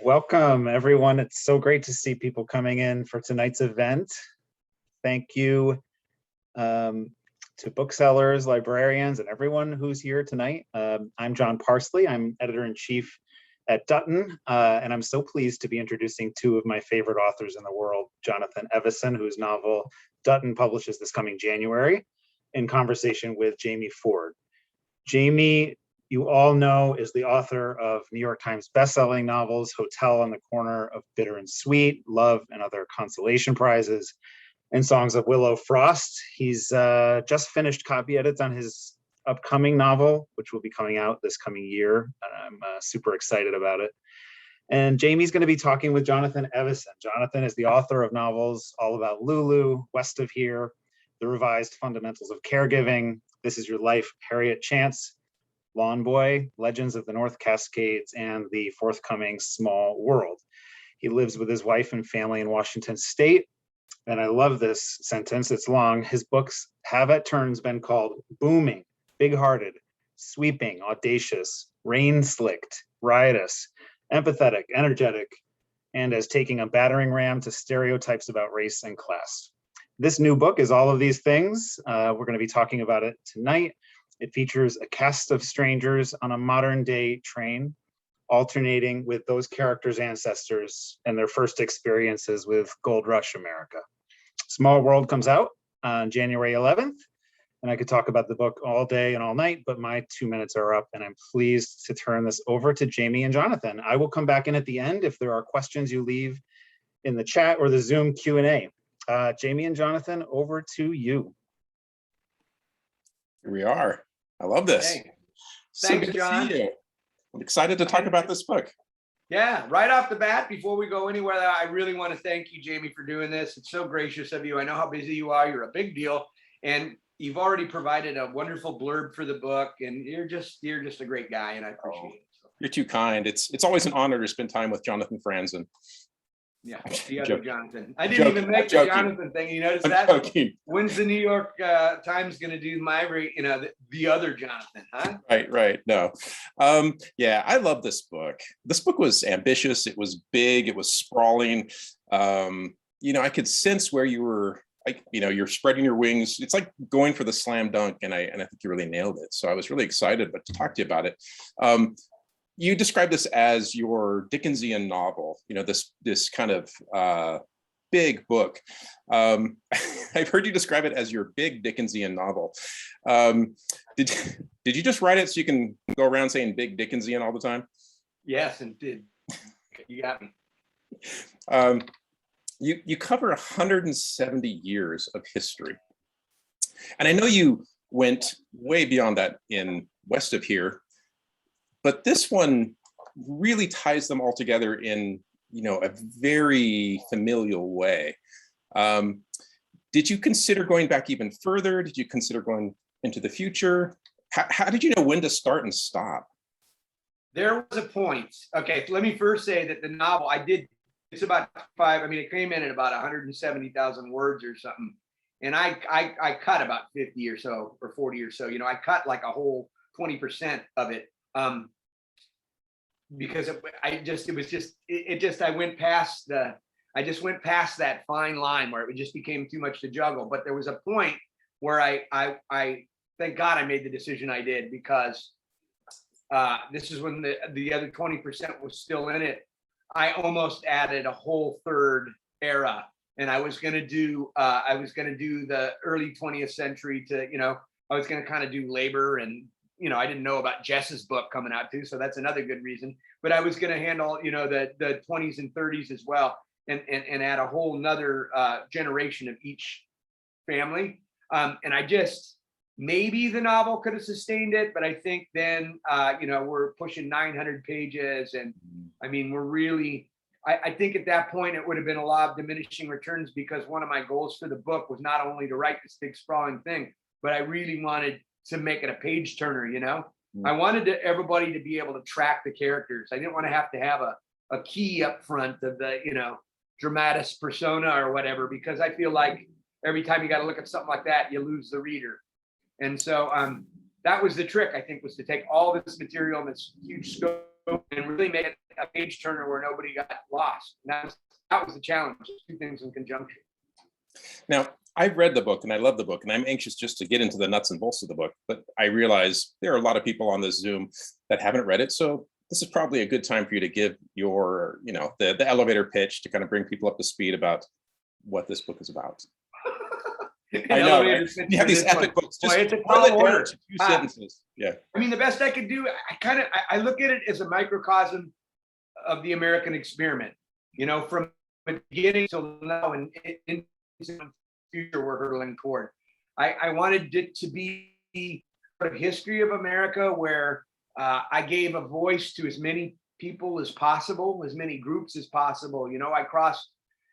Welcome, everyone. It's so great to see people coming in for tonight's event. Thank you to booksellers, librarians, and everyone who's here tonight. I'm John Parsley. I'm editor-in-chief at Dutton, and I'm so pleased to be introducing two of my favorite authors in the world, Jonathan Evison, whose novel Dutton publishes this coming January, in conversation with Jamie Ford. Jamie, you all know, is the author of New York Times bestselling novels, Hotel on the Corner of Bitter and Sweet, Love and Other Consolation Prizes, and Songs of Willow Frost. He's just finished copy edits on his upcoming novel, which will be coming out this coming year. I'm super excited about it. And Jamie's going to be talking with Jonathan Evison. Jonathan is the author of novels All About Lulu, West of Here, The Revised Fundamentals of Caregiving, This Is Your Life, Harriet Chance, Lawn Boy, Legends of the North Cascades, and the forthcoming Small World. He lives with his wife and family in Washington State. And I love this sentence, it's long. His books have at turns been called booming, big-hearted, sweeping, audacious, rain-slicked, riotous, empathetic, energetic, and as taking a battering ram to stereotypes about race and class. This new book is all of these things. We're going to be talking about it tonight. It features a cast of strangers on a modern-day train, alternating with those characters' ancestors and their first experiences with Gold Rush America. Small World comes out on January 11th, and I could talk about the book all day and all night, but my 2 minutes are up, and I'm pleased to turn this over to Jamie and Jonathan. I will come back in at the end if there are questions you leave in the chat or the Zoom Q&A. Jamie and Jonathan, over to you. Here we are. I love this. Hey. Thanks, John. I'm excited to talk about this book. Yeah, right off the bat, before we go anywhere, I really want to thank you, Jamie, for doing this. It's so gracious of you. I know how busy you are. You're a big deal. And you've already provided a wonderful blurb for the book. And you're just a great guy, and I appreciate it. You're too kind. It's always an honor to spend time with Jonathan Franzen. Yeah, the other Jonathan. I didn't even make the Jonathan thing. You notice that? When's the New York Times going to do the other Jonathan, huh? Right. No. Yeah, I love this book. This book was ambitious. It was big. It was sprawling. I could sense where you were, you're spreading your wings. It's like going for the slam dunk, and I think you really nailed it. So I was really excited to talk to you about it. You described this as your Dickensian novel, this kind of big book. I've heard you describe it as your big Dickensian novel. Did you just write it so you can go around saying big Dickensian all the time? Yes, indeed. You got me. You cover 170 years of history. And I know you went way beyond that in West of Here, but this one really ties them all together in, a very familial way. Did you consider going back even further? Did you consider going into the future? How did you know when to start and stop? There was a point. Okay, let me first say that the novel it's about it came in at about 170,000 words or something. And I cut about 50 or so, or 40 or so. I cut like a whole 20% of it. Because I went past that fine line where it just became too much to juggle. But there was a point where I thank God I made the decision I did, because this is when the other 20% was still in it. I almost added a whole third era, and I was going to do the early 20th century to, I was going to kind of do labor, and I didn't know about Jess's book coming out too, so that's another good reason. But I was going to handle, the 20s and 30s as well, and add a whole nother generation of each family. And I just, maybe the novel could have sustained it, but I think then, we're pushing 900 pages, and we're really, I think at that point it would have been a law of diminishing returns, because one of my goals for the book was not only to write this big sprawling thing, but I really wanted to make it a page turner. I wanted everybody to be able to track the characters. I didn't want to have a key up front of the, dramatis persona or whatever, because I feel like every time you got to look at something like that, you lose the reader. And so that was the trick, I think, was to take all this material and this huge scope and really make it a page turner where nobody got lost. And that was the challenge, two things in conjunction. Now, I've read the book and I love the book, and I'm anxious just to get into the nuts and bolts of the book, but I realize there are a lot of people on this Zoom that haven't read it. So this is probably a good time for you to give your, the elevator pitch to kind of bring people up to speed about what this book is about. I know, right? You have these epic books. Just it's a boil it tall down order. to 2 sentences. Yeah. I mean, the best I could do, I look at it as a microcosm of the American experiment, from the beginning till now, and in future we're hurtling toward. I wanted it to be sort of history of America, where I gave a voice to as many people as possible, as many groups as possible. I crossed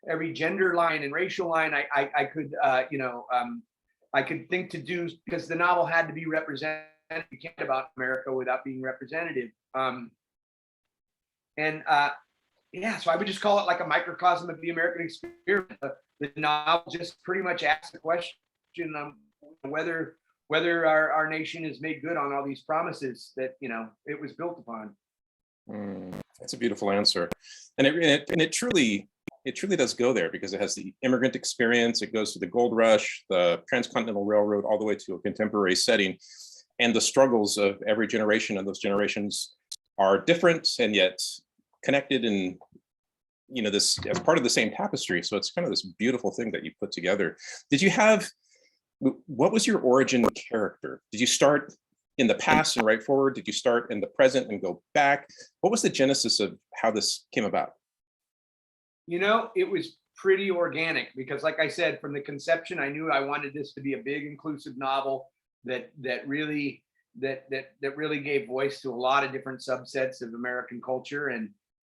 every gender line and racial line I could, I could think to do, because the novel had to be representative. You can't about America without being representative. Yeah, so I would just call it like a microcosm of the American experiment. The novel just pretty much asks the question whether our nation is made good on all these promises that it was built upon. That's a beautiful answer, and it truly does go there, because it has the immigrant experience. It goes to the gold rush, the transcontinental railroad, all the way to a contemporary setting, and the struggles of every generation. And those generations are different and yet connected, and this as part of the same tapestry. So it's kind of this beautiful thing that you put together. What was your origin character? Did you start in the past and write forward? Did you start in the present and go back? What was the genesis of how this came about? It was pretty organic, because like I said, from the conception, I knew I wanted this to be a big inclusive novel that really gave voice to a lot of different subsets of American culture.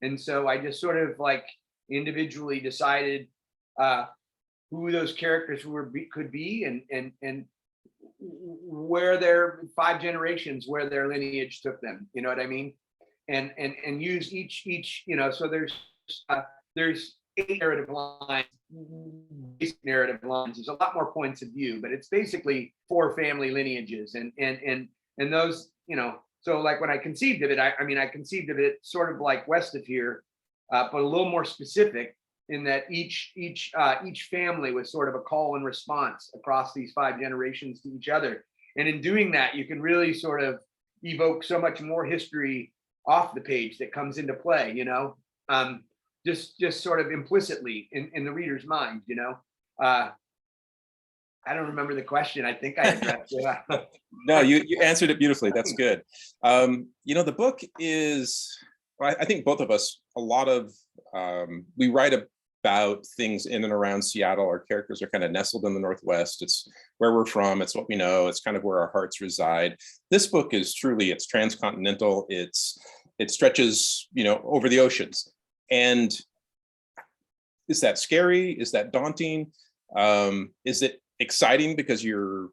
And so I just sort of like individually decided who those characters could be, and where their 5 generations, where their lineage took them. You know what I mean? And use each. So there's 8 narrative lines, basic narrative lines. There's a lot more points of view, but it's basically 4 family lineages, and those. So like when I conceived of it, I conceived of it sort of like west of here, but a little more specific, in that each family was sort of a call and response across these 5 generations to each other. And in doing that, you can really sort of evoke so much more history off the page that comes into play, just sort of implicitly in the reader's mind, I don't remember the question. I think I addressed it. No, you answered it beautifully. That's good. The book is, well, I think both of us, a lot of, we write about things in and around Seattle. Our characters are kind of nestled in the Northwest. It's where we're from. It's what we know. It's kind of where our hearts reside. This book is truly, it's transcontinental. It stretches, over the oceans. And is that scary? Is that daunting? Is it exciting because you're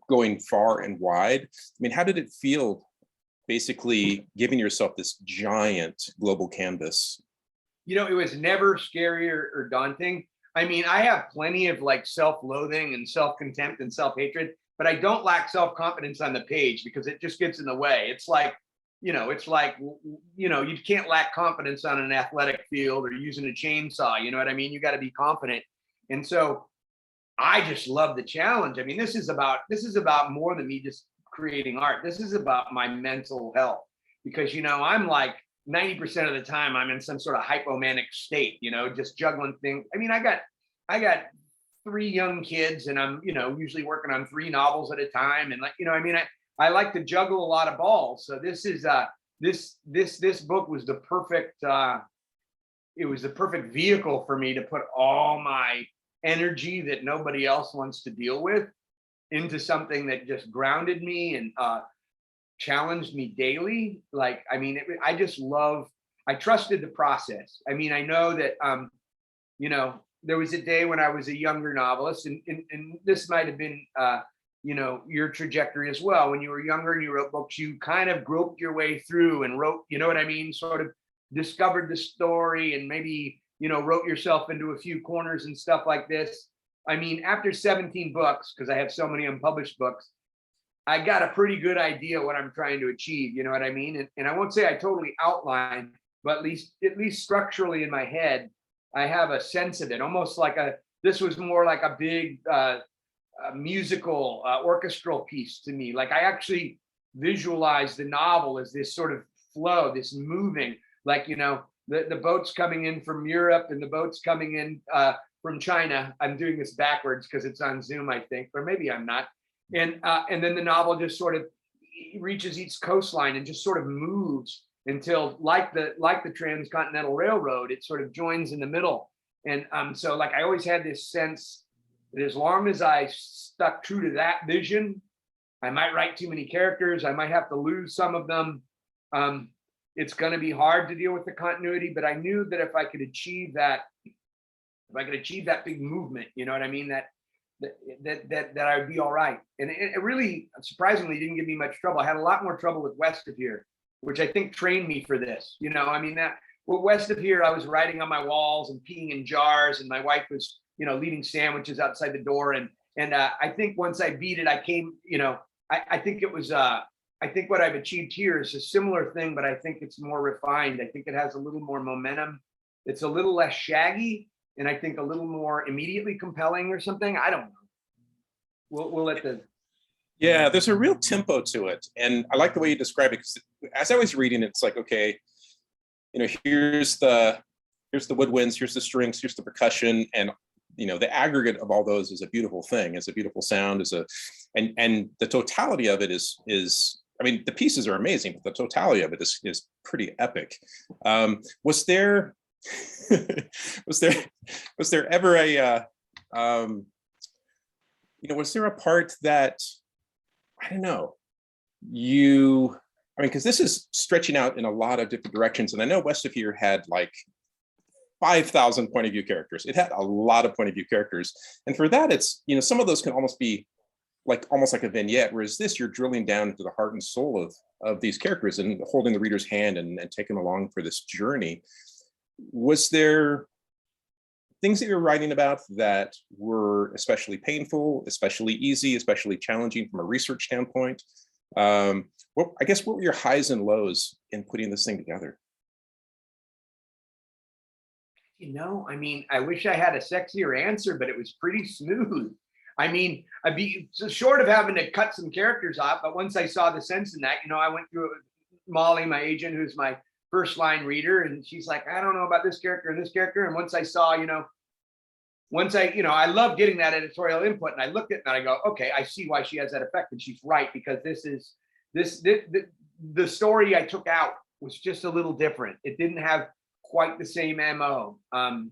going far and wide? I mean, how did it feel basically giving yourself this giant global canvas? It was never scary or daunting. I mean, I have plenty of like self-loathing and self-contempt and self-hatred, but I don't lack self-confidence on the page, because it just gets in the way. It's like, you can't lack confidence on an athletic field or using a chainsaw. You know what I mean? You got to be confident. And so I just love the challenge. I mean, this is about more than me just creating art. This is about my mental health, because, I'm like 90% of the time I'm in some sort of hypomanic state, just juggling things. I mean, I got 3 young kids, and I'm, usually working on 3 novels at a time. And I like to juggle a lot of balls. So this is this book was the perfect it was the perfect vehicle for me to put all my energy that nobody else wants to deal with into something that just grounded me and challenged me daily. Like, I trusted the process. I mean, I know that there was a day when I was a younger novelist, and this might have been your trajectory as well. When you were younger and you wrote books, you kind of groped your way through and wrote, sort of discovered the story, and maybe, wrote yourself into a few corners and stuff like this. I mean, after 17 books, because I have so many unpublished books, I got a pretty good idea what I'm trying to achieve. You know what I mean? And I won't say I totally outline, but at least structurally in my head, I have a sense of it. Almost like this was more like a big musical orchestral piece to me. Like I actually visualized the novel as this sort of flow, this moving, like, you know, the boats coming in from Europe and the boats coming in from China. I'm doing this backwards because it's on Zoom, I think, or maybe I'm not. And then the novel just sort of reaches each coastline and just sort of moves until, like the Transcontinental Railroad, it sort of joins in the middle. And so like I always had this sense that as long as I stuck true to that vision, I might write too many characters, I might have to lose some of them. It's going to be hard to deal with the continuity, but I knew that if I could achieve that big movement, you know what I mean, that I would be all right. And it really surprisingly didn't give me much trouble. I had a lot more trouble with West of Here, which I think trained me for this. You know, I mean, West of Here, I was writing on my walls and peeing in jars, and my wife was, you know, leaving sandwiches outside the door. And I think once I beat it, I came, you know, I think it was, I think what I've achieved here is a similar thing, but I think it's more refined. I think it has a little more momentum. It's a little less shaggy, and I think a little more immediately compelling or something. I don't know. We'll let the. Yeah, there's a real tempo to it. And I like the way you describe it, because as I was reading, it's like, okay, you know, here's the woodwinds, here's the strings, here's the percussion, and you know, the aggregate of all those is a beautiful thing. It's a beautiful sound, and the totality of it is I mean, the pieces are amazing, but the totality of it is pretty epic. Was there was there ever a you know, was there a part that, I don't know, I mean, because this is stretching out in a lot of different directions, and I know West of Here had like 5,000 point of view characters. It had a lot of point of view characters, and for that, it's, you know, some of those can almost be almost like a vignette, whereas this, you're drilling down into the heart and soul of these characters and holding the reader's hand and taking them along for this journey. Was there things that you're writing about that were especially painful, especially easy, especially challenging from a research standpoint? I guess what were your highs and lows in putting this thing together? You know, I mean, I wish I had a sexier answer, but it was pretty smooth. I mean, I'd be so short of having to cut some characters off, but once I saw the sense in that, you know, I went through it with Molly, my agent, who's my first line reader, and she's like, I don't know about this character and this character. And once I saw, you know, I love getting that editorial input, and I looked at it and I go, okay, I see why she has that effect, and she's right, because the story I took out was just a little different. It didn't have quite the same MO, and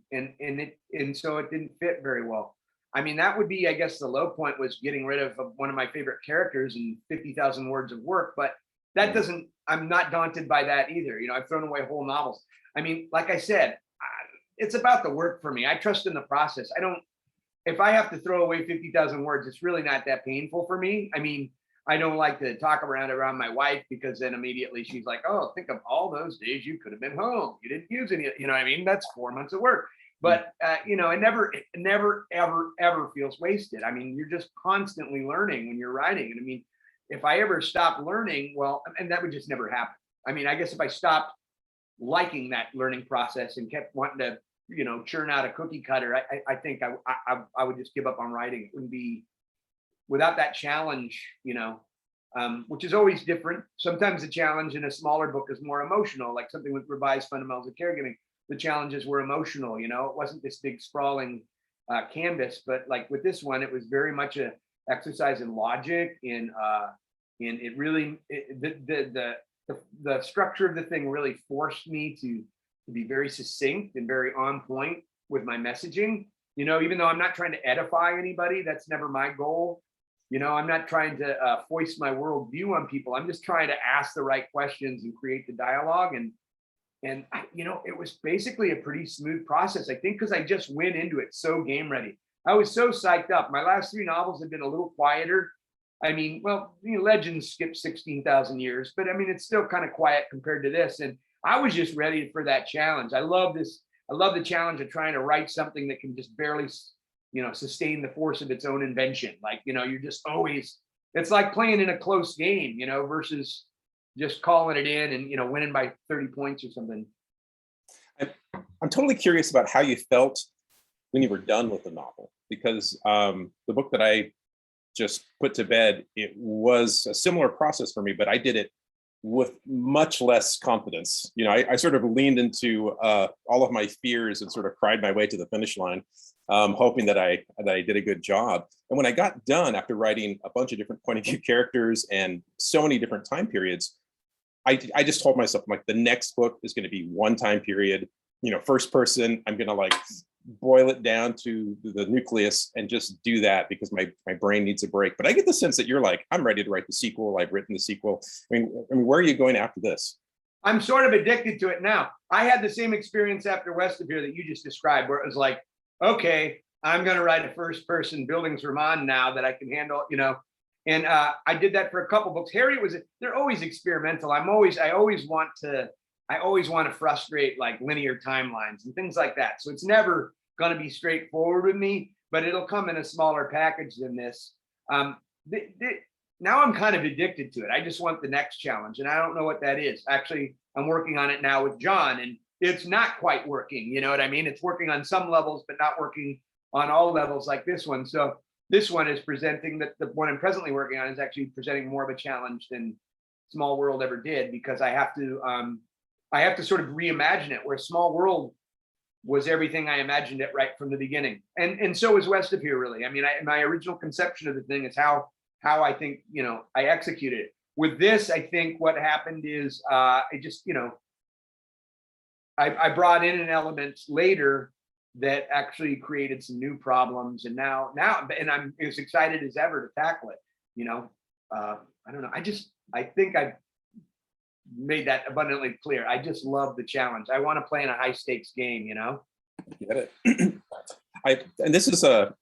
so it didn't fit very well. I mean, that would be, I guess, the low point was getting rid of one of my favorite characters in 50,000 words of work, but that doesn't, I'm not daunted by that either. You know, I've thrown away whole novels. I mean, like I said, it's about the work for me. I trust in the process. If I have to throw away 50,000 words, it's really not that painful for me. I mean, I don't like to talk around my wife, because then immediately she's like, oh, think of all those days you could have been home. You didn't use any, you know what I mean? That's 4 months of work. But, you know, it never, ever feels wasted. I mean, you're just constantly learning when you're writing. And I mean, if I ever stopped learning, well, and that would just never happen. I mean, I guess if I stopped liking that learning process and kept wanting to, you know, churn out a cookie cutter, I think I would just give up on writing. It wouldn't be, without that challenge, you know, which is always different. Sometimes the challenge in a smaller book is more emotional, like something with Revised Fundamentals of Caregiving. The challenges were emotional, you know, it wasn't this big sprawling canvas, but like with this one, it was very much a exercise in logic, in it really, the structure of the thing really forced me to be very succinct and very on point with my messaging. You know, even though I'm not trying to edify anybody, that's never my goal. You know, I'm not trying to foist my worldview on people. I'm just trying to ask the right questions and create the dialogue. And you know, it was basically a pretty smooth process, I think, because I just went into it so game ready. I was so psyched up. My last 3 novels have been a little quieter. I mean, well, you know, Legends skipped 16,000 years, but I mean, it's still kind of quiet compared to this. And I was just ready for that challenge. I love this. I love the challenge of trying to write something that can just barely, you know, sustain the force of its own invention. Like, you know, you're just always it's like playing in a close game, versus just calling it in and, winning by 30 points or something. I'm totally curious about how you felt when you were done with the novel, because the book that I just put to bed, it was a similar process for me, but I did it with much less confidence. I sort of leaned into all of my fears and sort of cried my way to the finish line, hoping that I did a good job. And when I got done, after writing a bunch of different point of view characters and so many different time periods, I just told myself, like, the next book is going to be one time period, first person. I'm going to like boil it down to the nucleus and just do that because my brain needs a break. But I get the sense that you're like, I'm ready to write the sequel. I've written the sequel. I mean, where are you going after this? I'm sort of addicted to it now. I had the same experience after West of Here that you just described, where it was like, okay, I'm going to write a first person Bildungsroman now that I can handle, and I did that for a couple books. Harriet they're always experimental. I always want to frustrate like linear timelines and things like that. So it's never going to be straightforward with me, but it'll come in a smaller package than this. Now I'm kind of addicted to it. I just want the next challenge, and I don't know what that is. Actually, I'm working on it now with John, and it's not quite working. You know what I mean? It's working on some levels, but not working on all levels like this one. So this one is presenting the one I'm presently working on is actually presenting more of a challenge than Small World ever did, because I have to sort of reimagine it, where Small World was everything I imagined it right from the beginning. And so is West of Here, really. I mean, my original conception of the thing is how I think, I executed it. With this, I think what happened is I just, I brought in an element later that actually created some new problems. And now, and I'm as excited as ever to tackle it. I don't know. I think I've made that abundantly clear. I just love the challenge. I want to play in a high stakes game, Get it. And this is a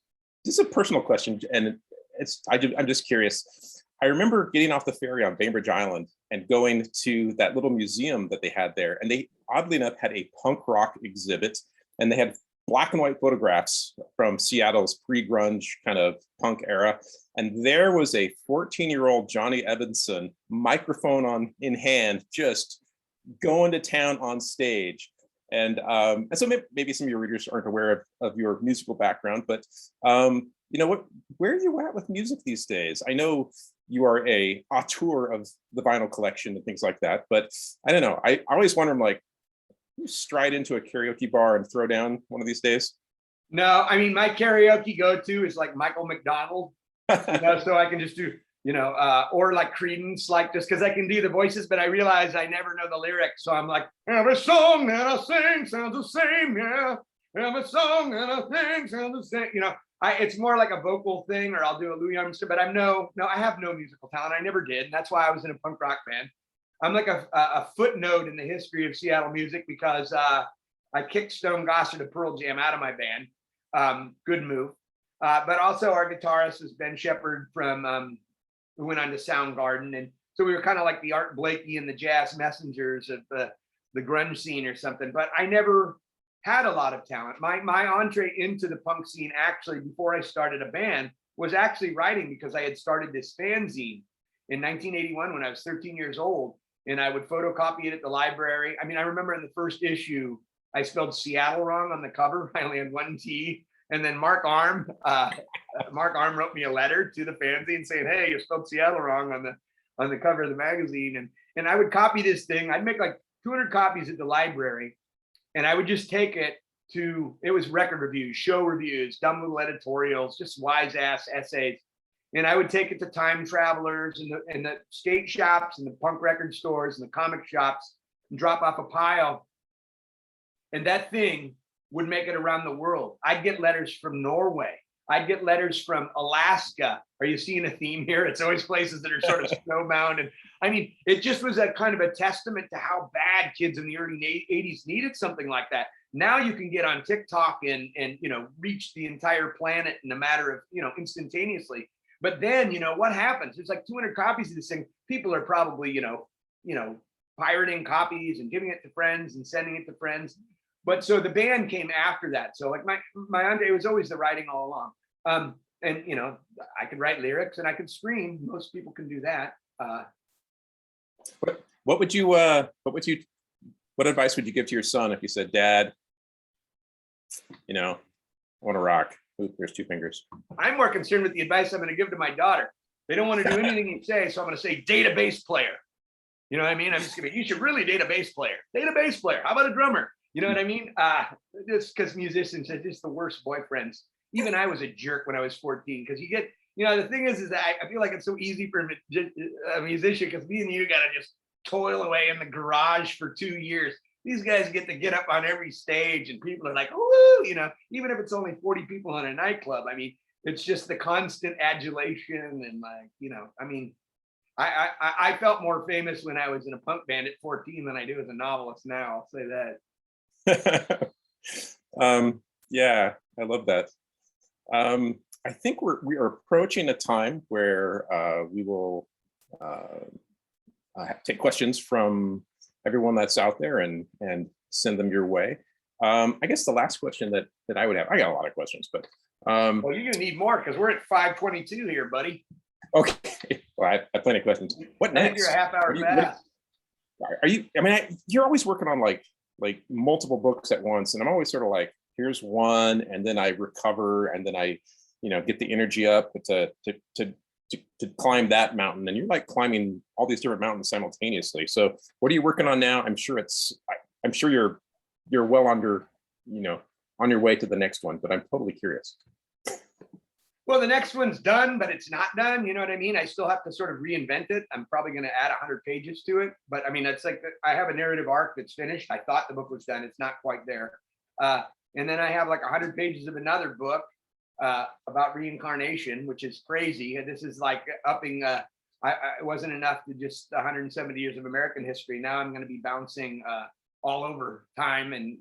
personal question, and I'm just curious. I remember getting off the ferry on Bainbridge Island and going to that little museum that they had there, and they oddly enough had a punk rock exhibit, and they had black and white photographs from Seattle's pre-grunge kind of punk era. And there was a 14-year-old Johnny Evison, microphone in hand, just going to town on stage. And so maybe some of your readers aren't aware of your musical background, but where are you at with music these days? I know you are a auteur of the vinyl collection and things like that, but I don't know. I always wonder, I'm like, you stride into a karaoke bar and throw down one of these days? No, I mean, my karaoke go-to is like Michael McDonald, so I can just do, or like Creedence, like just because I can do the voices, but I realize I never know the lyrics. So I'm like, every song that I sing sounds the same, yeah. Every song that I sing sounds the same, it's more like a vocal thing, or I'll do a Louis Armstrong, but I have no musical talent. I never did. And that's why I was in a punk rock band. I'm like a footnote in the history of Seattle music, because I kicked Stone Gossard of Pearl Jam out of my band. Good move. But also our guitarist is Ben Shepherd who went on to Soundgarden. And so we were kind of like the Art Blakey and the Jazz Messengers of the grunge scene or something. But I never had a lot of talent. My entree into the punk scene, actually, before I started a band, was actually writing, because I had started this fanzine in 1981 when I was 13 years old. And I would photocopy it at the library. I mean, I remember in the first issue, I spelled Seattle wrong on the cover. I only had one T. And then Mark Arm wrote me a letter to the fanzine saying, "Hey, you spelled Seattle wrong on the cover of the magazine." And I would copy this thing. I'd make like 200 copies at the library, and I would just take it it was record reviews, show reviews, dumb little editorials, just wise ass essays. And I would take it to Time Travelers and the skate shops and the punk record stores and the comic shops and drop off a pile. And that thing would make it around the world. I'd get letters from Norway. I'd get letters from Alaska. Are you seeing a theme here? It's always places that are sort of snowbound. And I mean, it just was a kind of a testament to how bad kids in the early 80s needed something like that. Now you can get on TikTok and reach the entire planet in a matter of, instantaneously. But then, what happens? There's like 200 copies of this thing. People are probably, pirating copies and giving it to friends and sending it to friends. But so the band came after that. So like my entree was always the writing all along. and I could write lyrics and I could scream. Most people can do that. What advice would you give to your son if you said, Dad, I want to rock? Ooh, there's two fingers. I'm more concerned with the advice I'm going to give to my daughter. They don't want to do anything you say, so I'm going to say date a bass player. You know what I mean? I'm just going to, you should really date a bass player. Date a bass player. How about a drummer? You know what I mean? Just because musicians are just the worst boyfriends. Even I was a jerk when I was 14, because you get, the thing is that I feel like it's so easy for a musician, because me and you got to just toil away in the garage for 2 years. These guys get to get up on every stage and people are like, woo, even if it's only 40 people in a nightclub. I mean, it's just the constant adulation and I felt more famous when I was in a punk band at 14 than I do as a novelist now. I'll say that. Yeah, I love that. I think we are approaching a time where we will take questions from everyone that's out there and send them your way. I guess the last question that I would have, I got a lot of questions, but well, you're gonna need more because we're at 5:22 here, buddy. Okay, well, I have plenty of questions. What next? I think you're a half hour fast. Are you? I mean, you're always working on like multiple books at once, and I'm always sort of like, here's one, and then I recover, and then I, get the energy up to climb that mountain. And you're like climbing all these different mountains simultaneously. So, what are you working on now? I'm sure you're well under, on your way to the next one, but I'm totally curious. Well, the next one's done, but it's not done. You know what I mean? I still have to sort of reinvent it. I'm probably going to add 100 pages to it. But I mean, it's like I have a narrative arc that's finished. I thought the book was done. It's not quite there. And then I have like 100 pages of another book about reincarnation, which is crazy. And this is like upping. It wasn't enough to just 170 years of American history. Now I'm going to be bouncing all over time and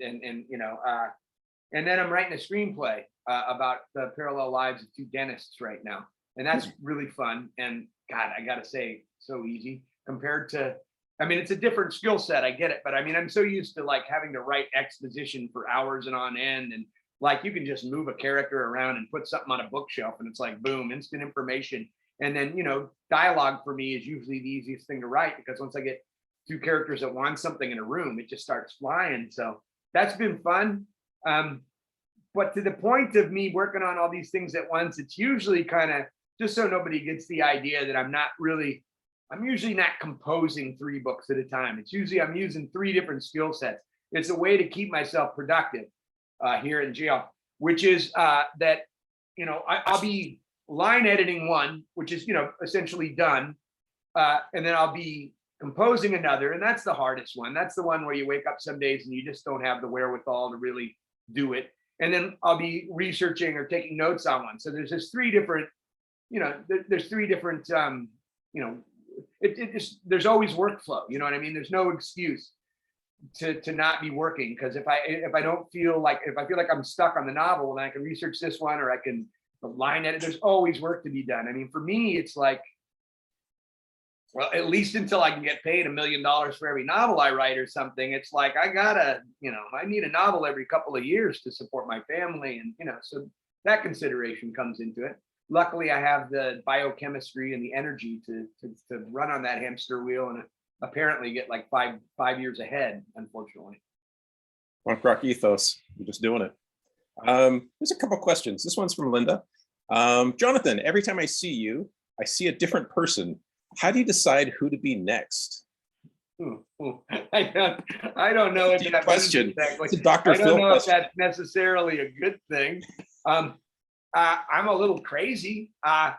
then I'm writing a screenplay about the parallel lives of two dentists right now. And that's really fun. And God, I got to say, so easy compared to, it's a different skill set. I get it. But I'm so used to like having to write exposition for hours and on end. And like, you can just move a character around and put something on a bookshelf and it's like, boom, instant information. And then, dialogue for me is usually the easiest thing to write, because once I get two characters that want something in a room, it just starts flying. So that's been fun. But to the point of me working on all these things at once, it's usually kind of just so nobody gets the idea that I'm usually not composing 3 books at a time. It's usually I'm using 3 different skill sets. It's a way to keep myself productive here in jail, which is that, I'll be line editing one, which is, essentially done. And then I'll be composing another. And that's the hardest one. That's the one where you wake up some days and you just don't have the wherewithal to really do it. And then I'll be researching or taking notes on one. So there's just 3 different, there's 3 different, there's always workflow. You know what I mean? There's no excuse to not be working, because if I feel like I'm stuck on the novel, then I can research this one, or I can line edit. There's always work to be done. For me, it's like, well, at least until I can get paid $1 million for every novel I write or something, it's like I gotta, I need a novel every couple of years to support my family, and so that consideration comes into it. Luckily, I have the biochemistry and the energy to run on that hamster wheel and apparently get like five years ahead. Unfortunately, Punk rock ethos. You're just doing it. There's a couple questions. This one's from Linda. Jonathan, every time I see you, I see a different person. How do you decide who to be next? I don't know what that question. Exactly. It's a Dr. I don't Phil know question. if that's necessarily a good thing. I'm a little crazy. I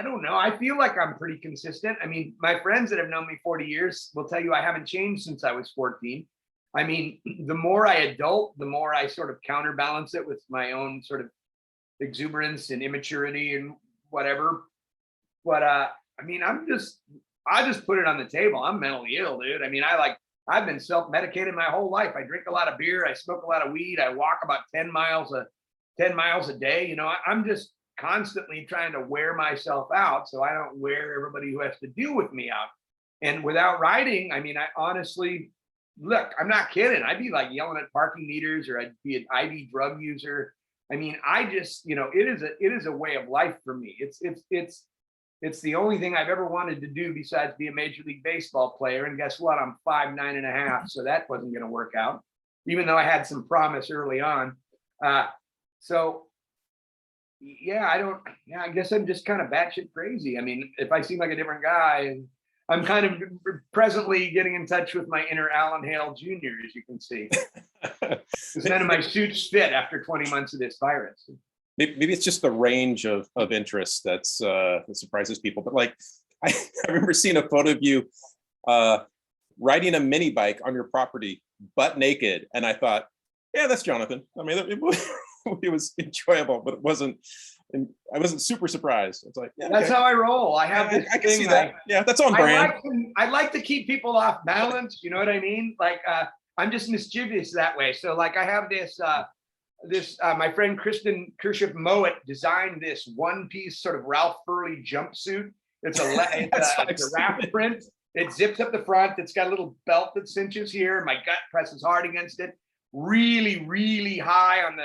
don't know. I feel like I'm pretty consistent. My friends that have known me 40 years will tell you I haven't changed since I was 14. The more I adult, the more I sort of counterbalance it with my own sort of exuberance and immaturity and whatever. But I just put it on the table. I'm mentally ill, dude. I've been self-medicated my whole life. I drink a lot of beer. I smoke a lot of weed. I walk about 10 miles a day. I'm just constantly trying to wear myself out so I don't wear everybody who has to deal with me out. And without writing, I honestly, look, I'm not kidding. I'd be like yelling at parking meters, or I'd be an IV drug user. I mean, I just, it is a way of life for me. It's the only thing I've ever wanted to do besides be a Major League Baseball player. And guess what? I'm 5'9.5", so that wasn't going to work out, even though I had some promise early on. So yeah, I guess I'm just kind of batshit crazy. I mean, if I seem like a different guy, and I'm kind of presently getting in touch with my inner Alan Hale Jr., as you can see. Because none of my suits fit after 20 months of this virus. Maybe it's just the range of interest that surprises people. But like, I remember seeing a photo of you riding a mini bike on your property, butt naked, and I thought, yeah, that's Jonathan. I mean, it was enjoyable, but I wasn't super surprised. It's like, yeah, that's how I roll. I have this I can thing see that. Yeah, that's on brand. I like to keep people off balance. You know what I mean? Like, I'm just mischievous that way. So like, I have this. My friend Kristen Kirship Mowat designed this one-piece sort of Ralph Burley jumpsuit. It's a raft print. It zips up the front. It's got a little belt that cinches here. My gut presses hard against it. Really, really high on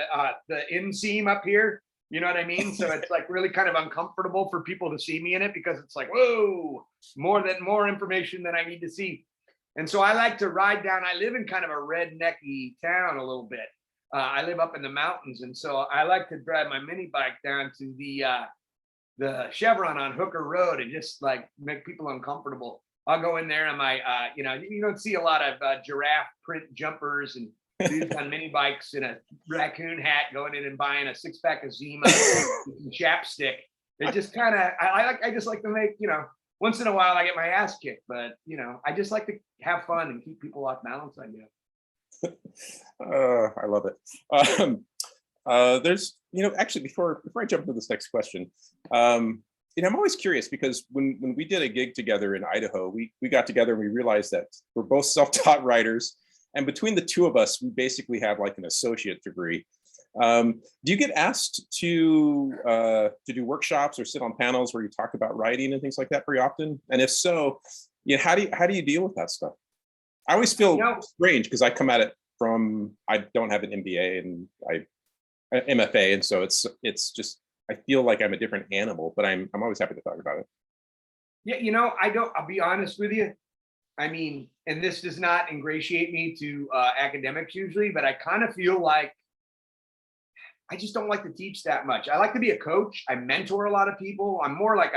the inseam up here. You know what I mean? So it's like really kind of uncomfortable for people to see me in it, because it's like, whoa, more information than I need to see. And so I like to ride down. I live in kind of a rednecky town a little bit. I live up in the mountains, and so I like to drive my mini bike down to the Chevron on Hooker Road and just like make people uncomfortable. I'll go in there on my, you don't see a lot of giraffe print jumpers and dudes on mini bikes in a raccoon hat going in and buying a 6-pack of Zima and chapstick. It just kind of, I just like to make, once in a while I get my ass kicked, but I just like to have fun and keep people off balance, I guess. I love it. There's, actually, before I jump into this next question, I'm always curious, because when we did a gig together in Idaho, we got together and we realized that we're both self-taught writers, and between the two of us, we basically have like an associate degree. Do you get asked to do workshops or sit on panels where you talk about writing and things like that very often? And if so, how do you deal with that stuff? I always feel strange because I come at it from, I don't have an MBA and MFA, and so it's just, I feel like I'm a different animal, but I'm always happy to talk about it. Yeah, I'll be honest with you. I mean, and this does not ingratiate me to academics usually, but I kind of feel like I just don't like to teach that much. I like to be a coach. I mentor a lot of people. I'm more like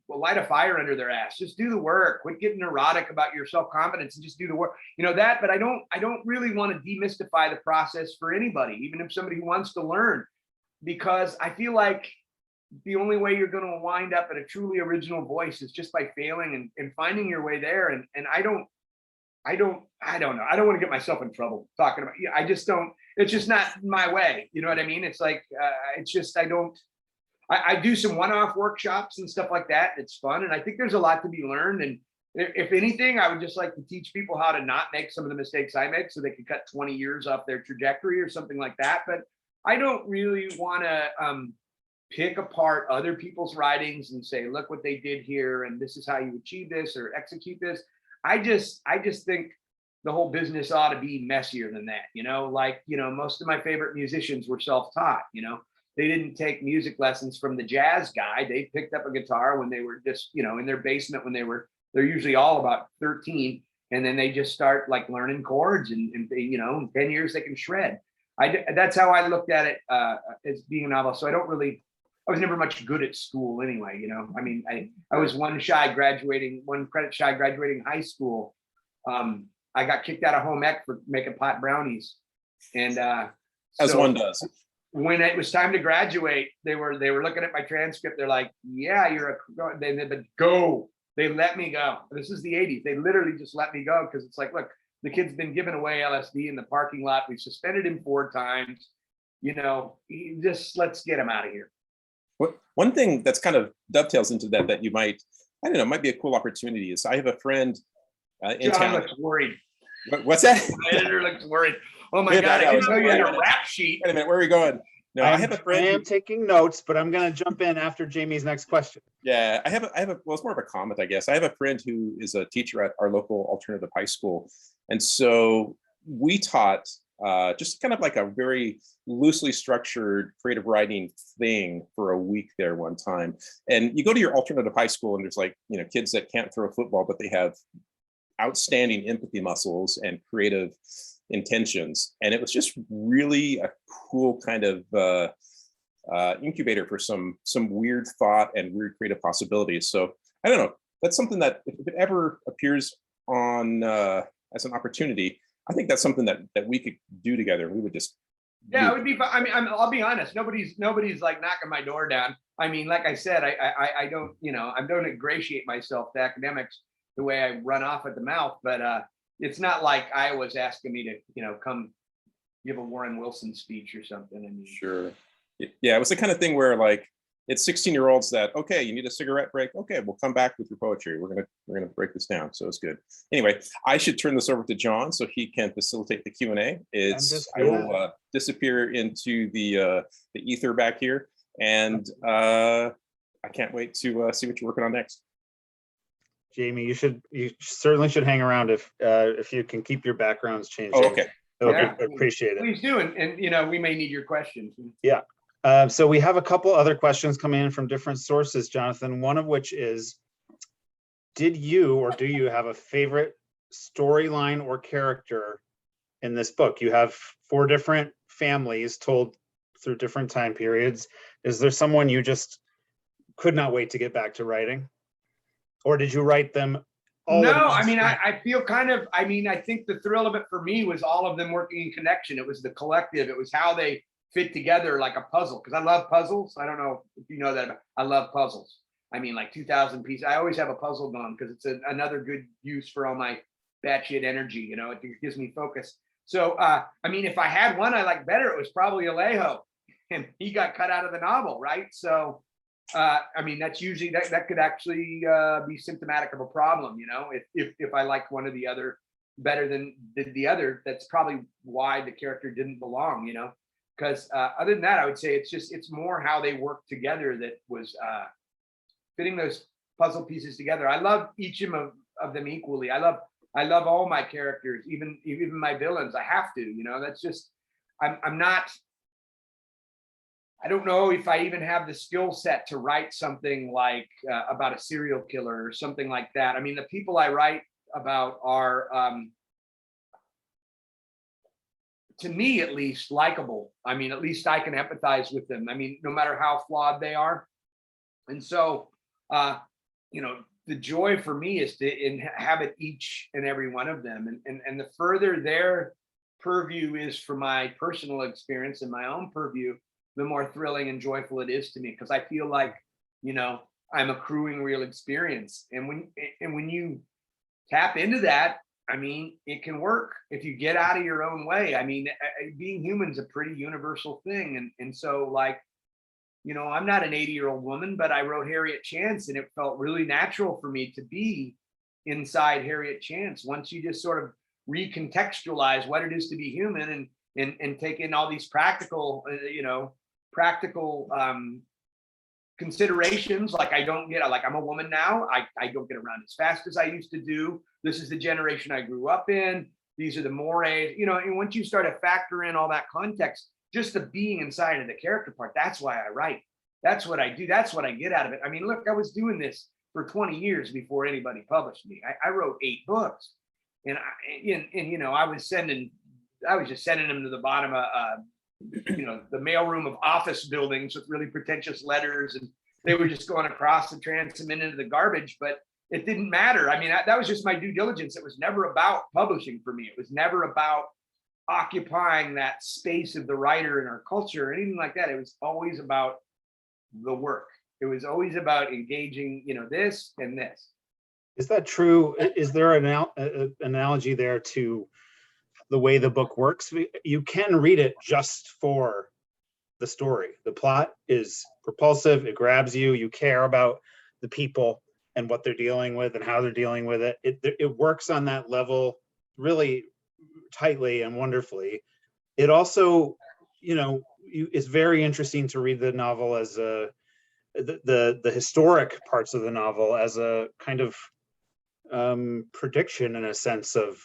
light a fire under their ass. Just do the work. Quit getting neurotic about your self-confidence and just do the work. But I don't really want to demystify the process for anybody, even if somebody who wants to learn, because I feel like the only way you're going to wind up at a truly original voice is just by failing and finding your way there. And I don't know. I don't want to get myself in trouble talking about, I just don't, it's just not my way. You know what I mean? It's like, it's just, I do some one-off workshops and stuff like that. It's fun. And I think there's a lot to be learned. And if anything, I would just like to teach people how to not make some of the mistakes I make so they can cut 20 years off their trajectory or something like that. But I don't really want to pick apart other people's writings and say, look what they did here, and this is how you achieve this or execute this. I just think the whole business ought to be messier than that. Most of my favorite musicians were self-taught. They didn't take music lessons from the jazz guy. They picked up a guitar when they were just, in their basement when they're usually all about 13. And then they just start like learning chords and in 10 years they can shred. That's how I looked at it as being a novelist. So I was never much good at school anyway. I mean, I was one credit shy graduating high school. I got kicked out of home ec for making pot brownies. And as one does. When it was time to graduate, they were looking at my transcript. They're like, yeah, go. They let me go. This is the 80s. They literally just let me go because it's like, look, the kid's been giving away LSD in the parking lot. We've suspended him 4 times. Just let's get him out of here. One thing that's kind of dovetails into that you might, I don't know, might be a cool opportunity is I have a friend in John town. looks worried. What's that? My editor looks worried. Oh my God, I didn't know you had a rap sheet. Wait a minute, where are we going? No, I have a friend. I am taking notes, but I'm going to jump in after Jamie's next question. Yeah, I have a, well, it's more of a comment, I guess. I have a friend who is a teacher at our local alternative high school. And so we taught just kind of like a very loosely structured creative writing thing for a week there one time. And you go to your alternative high school and there's like, you know, kids that can't throw a football, but they have outstanding empathy muscles and creative intentions. And it was just really a cool kind of incubator for some weird thought and weird creative possibilities. So I don't know, that's something that if it ever appears on as an opportunity, I think that's something that we could do together. We would just Yeah, it would be fun. I mean, I'll be honest. Nobody's like knocking my door down. I mean, like I said, I don't, you know, I don't ingratiate myself to academics the way I run off at the mouth. But it's not like Iowa's asking me to, you know, come give a Warren Wilson speech or something. I mean, sure. Yeah, it was the kind of thing where like it's 16-year-olds that, okay, you need a cigarette break. Okay, we'll come back with your poetry. We're gonna break this down. So it's good. Anyway, I should turn this over to John so he can facilitate the Q&A. I will disappear into the ether back here, and I can't wait to see what you're working on next. Jamie, you certainly should hang around if you can keep your backgrounds changing. Oh, okay. Okay. Appreciate it. Please do, and you know, we may need your questions. Yeah. So we have a couple other questions coming in from different sources, Jonathan, one of which is, did you or do you have a favorite storyline or character in this book? You have 4 different families told through different time periods. Is there someone you just could not wait to get back to writing? Or did you write them all? No, I mean, I feel kind of, I mean, I think the thrill of it for me was all of them working in connection. It was the collective. It was how they fit together like a puzzle, because I love puzzles. I don't know if you know that. I love puzzles. I mean, like 2,000 pieces. I always have a puzzle going because it's another good use for all my batshit energy. You know, it gives me focus. So, I mean, if I had one I like better, it was probably Alejo, and he got cut out of the novel, right? So, I mean, that's usually that could actually be symptomatic of a problem. You know, if I like one or the other better than the other, that's probably why the character didn't belong. You know. Because other than that, I would say it's more how they work together that was fitting those puzzle pieces together. I love each of them equally. I love all my characters, even my villains. I have to, you know. That's just I'm not. I don't know if I even have the skill set to write something like about a serial killer or something like that. I mean, the people I write about are. To me, at least, likable. I mean, at least I can empathize with them. I mean, no matter how flawed they are. And so, you know, the joy for me is to inhabit each and every one of them. And the further their purview is for my personal experience and my own purview, the more thrilling and joyful it is to me, because I feel like, you know, I'm accruing real experience. And when you tap into that, I mean, it can work if you get out of your own way. I mean, being human is a pretty universal thing. And so, like, you know, I'm not an 80-year-old woman, but I wrote Harriet Chance, and it felt really natural for me to be inside Harriet Chance. Once you just sort of recontextualize what it is to be human and take in all these practical, considerations, like I'm a woman now. I don't get around as fast as I used to do. This is the generation I grew up in. These are the mores, you know, and once you start to factor in all that context, just the being inside of the character part, that's why I write. That's what I do. That's what I get out of it. I mean, look, I was doing this for 20 years before anybody published me. I wrote 8 books, and you know, I was just sending them to the bottom of, you know, the mailroom of office buildings with really pretentious letters, and they were just going across the transom into the garbage, but it didn't matter. I mean, that was just my due diligence. It was never about publishing for me. It was never about occupying that space of the writer in our culture or anything like that. It was always about the work. It was always about engaging, you know, this and this. Is that true? Is there an analogy there to the way the book works? You can read it just for the story. The plot is propulsive. It grabs you. You care about the people and what they're dealing with and how they're dealing with it. It works on that level really tightly and wonderfully. It also, you know, it's very interesting to read the novel as the historic parts of the novel as a kind of prediction in a sense of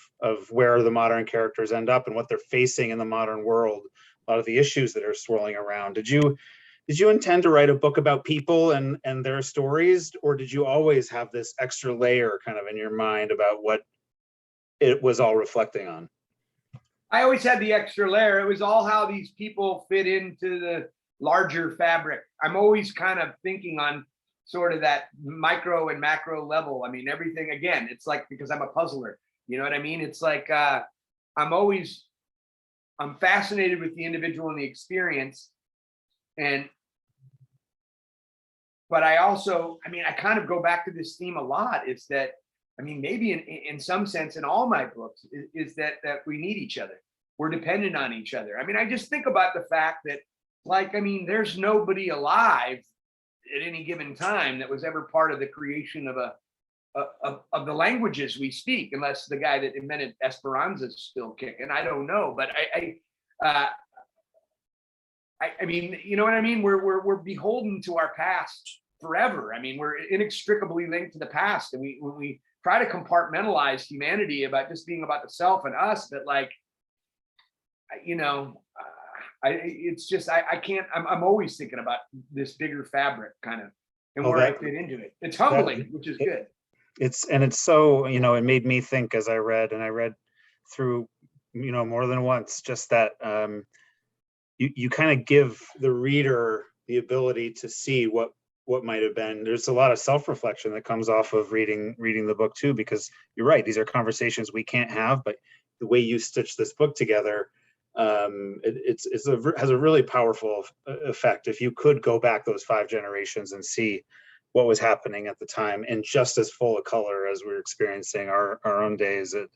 where the modern characters end up and what they're facing in the modern world, a lot of the issues that are swirling around. Did you intend to write a book about people and their stories, or did you always have this extra layer kind of in your mind about what it was all reflecting on? I always had the extra layer. It was all how these people fit into the larger fabric. I'm always kind of thinking on sort of that micro and macro level. I mean, everything, again, it's like, because I'm a puzzler, you know what I mean? It's like, I'm fascinated with the individual and the experience. But I also, I mean, I kind of go back to this theme a lot, is that, I mean, maybe in some sense in all my books is that we need each other. We're dependent on each other. I mean, I just think about the fact that, like, I mean, there's nobody alive at any given time that was ever part of the creation of the languages we speak, unless the guy that invented Esperanza is still kicking. I don't know, but I mean, you know what I mean? We're beholden to our past forever. I mean, we're inextricably linked to the past, and we try to compartmentalize humanity about just being about the self and us, but like, you know, it's just I can't. I'm always thinking about this bigger fabric kind of, and where I fit into it. It's humbling, which is good. It's so, you know, it made me think as I read through, you know, more than once, just that you kind of give the reader the ability to see what might have been. There's a lot of self-reflection that comes off of reading the book too, because you're right, these are conversations we can't have, but the way you stitch this book together, has a really powerful effect. If you could go back those 5 generations and see what was happening at the time in just as full a color as we're experiencing our own days, it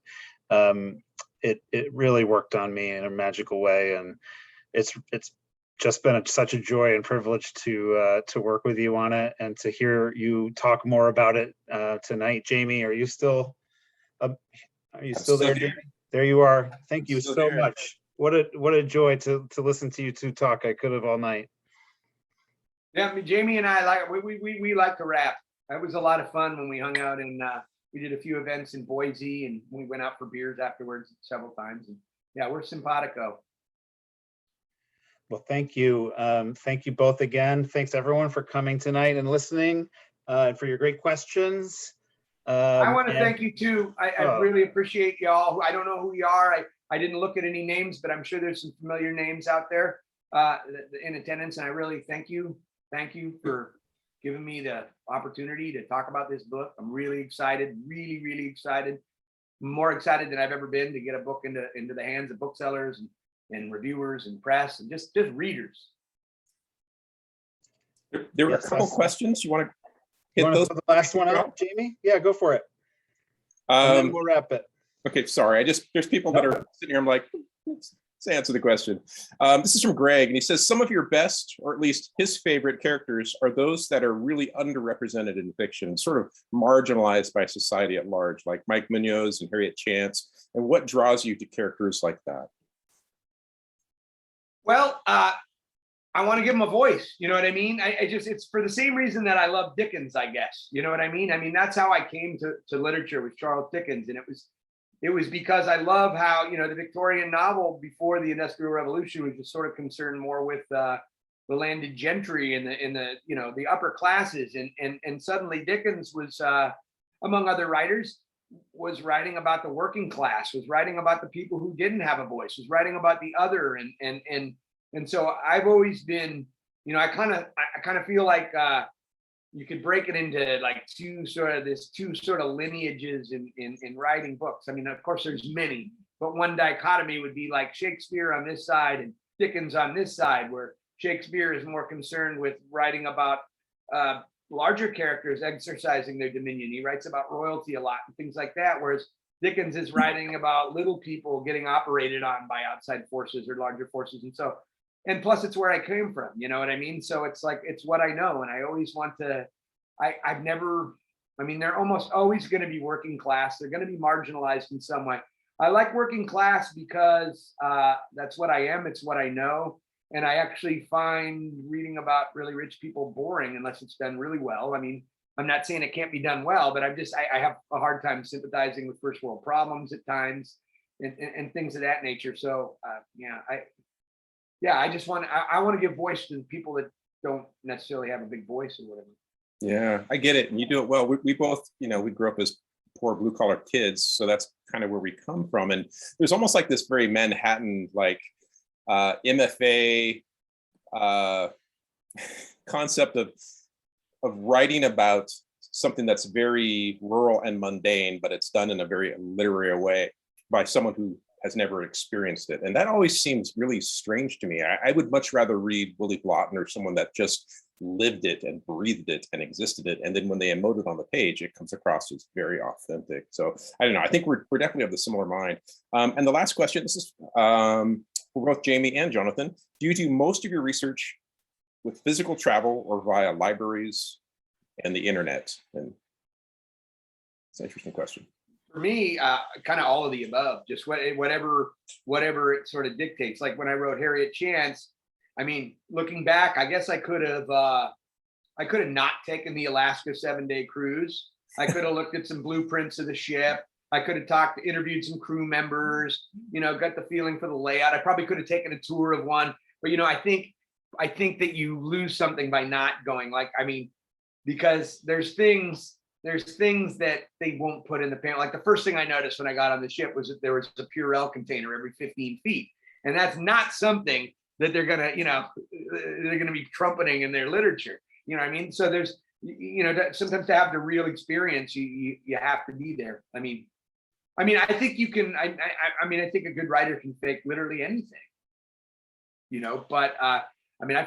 really worked on me in a magical way, and it's just been such a joy and privilege to work with you on it and to hear you talk more about it tonight. Jamie, are you still there, Jamie? There you are. Thank you so much. What a joy to listen to you two talk. I could have all night. Yeah, I mean, Jamie and I we like to rap. That was a lot of fun when we hung out, and we did a few events in Boise, and we went out for beers afterwards several times. And yeah, we're simpatico. Well, thank you. Thank you both again. Thanks everyone for coming tonight and listening, and for your great questions. I want to thank you too. I really appreciate y'all. I don't know who you are. I didn't look at any names, but I'm sure there's some familiar names out there in attendance. And I really thank you. Thank you for giving me the opportunity to talk about this book. I'm really excited, really, really excited. More excited than I've ever been to get a book into the hands of booksellers and reviewers and press and just readers. There were a couple questions. You want to hit those? The last one out, Jamie? Yeah, go for it. And then we'll wrap it. Okay, sorry. There's people that are sitting here. I'm like, let's answer the question. This is from Greg, and he says, some of your best, or at least his favorite characters, are those that are really underrepresented in fiction, sort of marginalized by society at large, like Mike Munoz and Harriet Chance. And what draws you to characters like that? Well, I want to give them a voice. You know what I mean? It's for the same reason that I love Dickens, I guess. You know what I mean? I mean, that's how I came to literature with Charles Dickens. And it was because I love how, you know, the Victorian novel before the Industrial Revolution was just sort of concerned more with the landed gentry and the you know, the upper classes. And suddenly Dickens was, among other writers, was writing about the working class, was writing about the people who didn't have a voice, was writing about the other. And so I've always been, you know, I kind of feel like you could break it into like two sort of lineages in writing books. I mean, of course there's many, but one dichotomy would be like Shakespeare on this side and Dickens on this side, where Shakespeare is more concerned with writing about larger characters exercising their dominion. He writes about royalty a lot and things like that, whereas Dickens is writing about little people getting operated on by outside forces or larger forces. And so, and plus it's where I came from, you know what I mean? So it's like, it's what I know. And I always want to, I've never, I mean, they're almost always going to be working class. They're going to be marginalized in some way. I like working class because that's what I am. It's what I know. And I actually find reading about really rich people boring unless it's done really well. I mean, I'm not saying it can't be done well, but I have a hard time sympathizing with first world problems at times and things of that nature. So I just I want to give voice to the people that don't necessarily have a big voice or whatever. Yeah, I get it, and you do it well. We both, we grew up as poor blue collar kids, so that's kind of where we come from. And there's almost like this very Manhattan like MFA concept of writing about something that's very rural and mundane, but it's done in a very literary way by someone who has never experienced it. And that always seems really strange to me. I would much rather read Willie Blotton or someone that just lived it and breathed it and existed it. And then when they emote it on the page, it comes across as very authentic. So I don't know, I think we're definitely of the similar mind. And the last question, this is for both Jamie and Jonathan. Do you do most of your research with physical travel or via libraries and the internet? And it's an interesting question. For me, kind of all of the above, just whatever it sort of dictates. Like when I wrote Harriet Chance, I mean, looking back, I guess I could have not taken the Alaska 7-day cruise. I could have looked at some blueprints of the ship. I could have interviewed some crew members, got the feeling for the layout. I probably could have taken a tour of one, but I think that you lose something by not going. Like, I mean, because there's things that they won't put in the panel. Like the first thing I noticed when I got on the ship was that there was a Purell container every 15 feet. And that's not something that they're gonna be trumpeting in their literature. You know what I mean? So there's, sometimes to have the real experience, you have to be there. I mean, I think you can, I think a good writer can fake literally anything, but I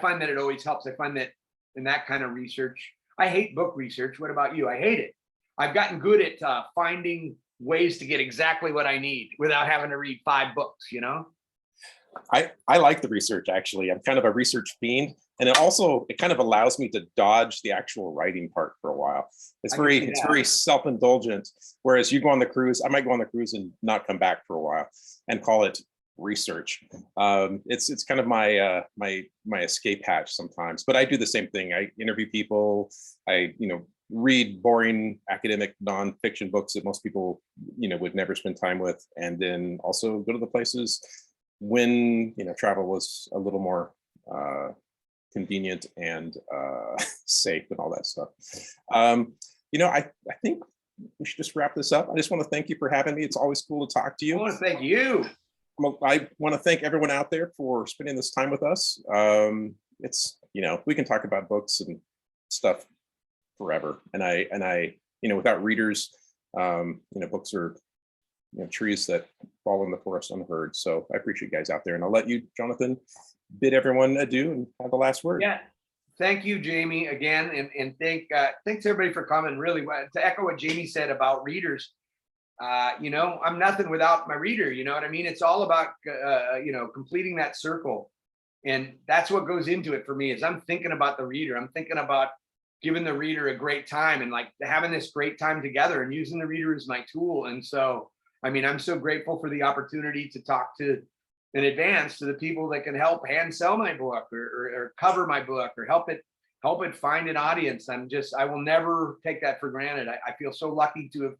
find that it always helps. I find that in that kind of research, I hate book research. What about you? I hate it. I've gotten good at finding ways to get exactly what I need without having to read 5 books, I like the research, actually. I'm kind of a research fiend. And it kind of allows me to dodge the actual writing part for a while. It's very self-indulgent. Whereas you go on the cruise, I might go on the cruise and not come back for a while and call it research. It's kind of my my escape hatch sometimes, but I do the same thing. I interview people. I read boring academic nonfiction books that most people would never spend time with, and then also go to the places when travel was a little more convenient and safe and all that stuff. I think we should just wrap this up. I just want to thank you for having me. It's always cool to talk to you. I want to thank you. I want to thank everyone out there for spending this time with us. It's we can talk about books and stuff forever, and I without readers, books are trees that fall in the forest unheard. So I appreciate you guys out there, and I'll let you, Jonathan, bid everyone adieu and have the last word. Yeah, thank you, Jamie, again, and thanks everybody for coming. Really, to echo what Jamie said about readers. I'm nothing without my reader. You know what I mean? It's all about, completing that circle. And that's what goes into it for me is I'm thinking about the reader. I'm thinking about giving the reader a great time and like having this great time together and using the reader as my tool. And so, I'm so grateful for the opportunity to talk to in advance to the people that can help hand sell my book or cover my book or help it find an audience. I will never take that for granted. I feel so lucky to have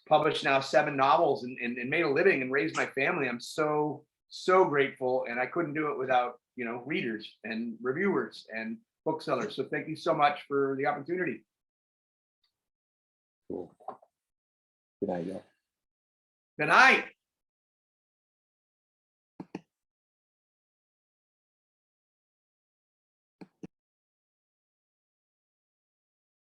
published now 7 novels and made a living and raised my family. I'm so grateful, and I couldn't do it without readers and reviewers and booksellers. So thank you so much for the opportunity. Cool. Good night, y'all. Good night.